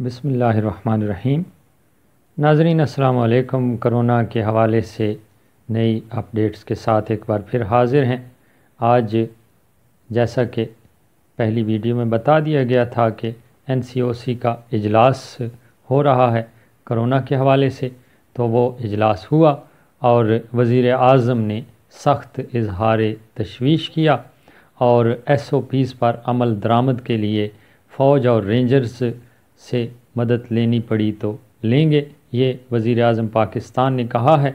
بسم اللہ الرحمن الرحیم۔ ناظرین السلام علیکم۔ کرونا کے حوالے سے نئی اپڈیٹس کے ساتھ ایک بار پھر حاضر ہیں۔ آج جیسا کہ پہلی ویڈیو میں بتا دیا گیا تھا کہ NCOC کا اجلاس ہو رہا ہے کرونا کے حوالے سے، تو وہ اجلاس ہوا اور وزیر اعظم نے سخت اظہار تشویش کیا اور SOPs پر عمل درآمد کے لیے فوج اور رینجرز سے مدد لینی پڑی تو لیں گے، یہ وزیر اعظم پاکستان نے کہا ہے۔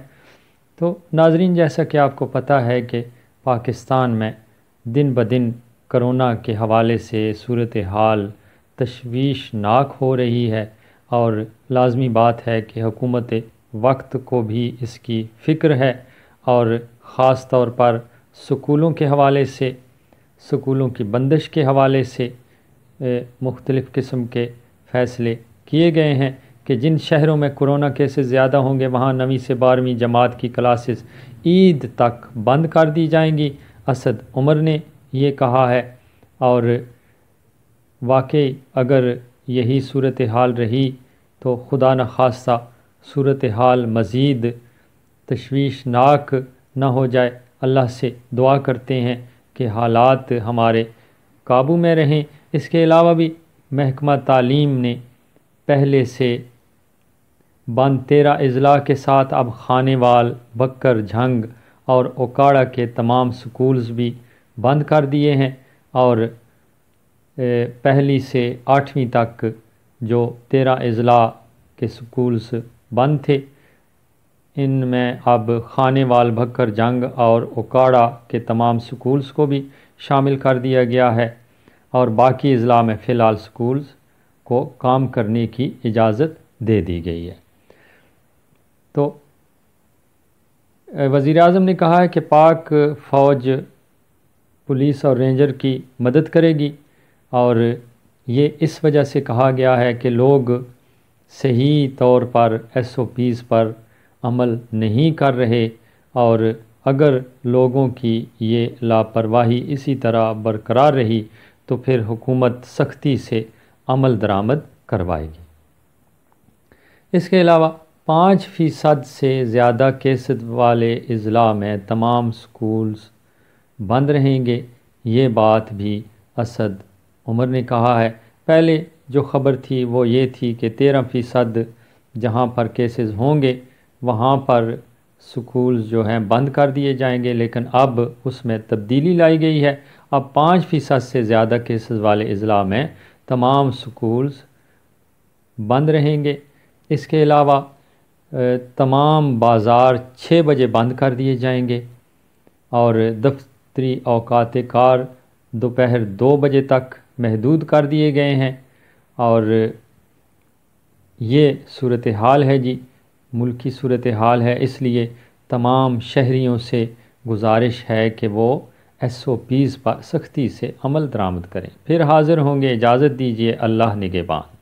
تو ناظرین، جیسا کہ آپ کو پتہ ہے کہ پاکستان میں دن بدن کرونا کے حوالے سے صورتحال تشویشناک ہو رہی ہے، اور لازمی بات ہے کہ حکومت وقت کو بھی اس کی فکر ہے، اور خاص طور پر سکولوں کے حوالے سے، سکولوں کی بندش کے حوالے سے مختلف قسم کے فیصلے کیے گئے ہیں کہ جن شہروں میں کرونا کیسز زیادہ ہوں گے وہاں 9ویں سے 12ویں جماعت کی کلاسز عید تک بند کر دی جائیں گی۔ اسد عمر نے یہ کہا ہے، اور واقعی اگر یہی صورتحال رہی تو خدا نخواستہ صورتحال مزید تشویشناک نہ ہو جائے۔ اللہ سے دعا کرتے ہیں کہ حالات ہمارے قابو میں رہیں۔ اس کے علاوہ بھی محکمہ تعلیم نے پہلے سے بند 13 اضلاع کے ساتھ اب خانے وال، بکر جھنگ اور اوکاڑا کے تمام سکولز بھی بند کر دیے ہیں، اور پہلی سے 8ویں تک جو 13 اضلاع کے سکولز بند تھے، ان میں اب خانے وال، بکر جھنگ اور اوکاڑا کے تمام سکولز کو بھی شامل کر دیا گیا ہے، اور باقی اضلاع میں فی الحال سکولز کو کام کرنے کی اجازت دے دی گئی ہے۔ تو وزیر اعظم نے کہا ہے کہ پاک فوج پولیس اور رینجر کی مدد کرے گی، اور یہ اس وجہ سے کہا گیا ہے کہ لوگ صحیح طور پر SOPs پر عمل نہیں کر رہے، اور اگر لوگوں کی یہ لاپرواہی اسی طرح برقرار رہی تو پھر حکومت سختی سے عمل درآمد کروائے گی۔ اس کے علاوہ 5% سے زیادہ کیسز والے اضلاع میں تمام سکولز بند رہیں گے، یہ بات بھی اسد عمر نے کہا ہے۔ پہلے جو خبر تھی وہ یہ تھی کہ 13% جہاں پر کیسز ہوں گے وہاں پر سکولز جو ہیں بند کر دیے جائیں گے، لیکن اب اس میں تبدیلی لائی گئی ہے۔ اب 5% سے زیادہ کیسز والے اضلاع میں تمام سکولز بند رہیں گے۔ اس کے علاوہ تمام بازار 6 بجے بند کر دیے جائیں گے، اور دفتری اوقات کار دوپہر 2 بجے تک محدود کر دیے گئے ہیں، اور یہ صورتحال ہے جی، ملکی صورتحال ہے، اس لیے تمام شہریوں سے گزارش ہے کہ وہ SOPs پر سختی سے عمل درآمد کریں۔ پھر حاضر ہوں گے، اجازت دیجیے، اللہ نگہبان۔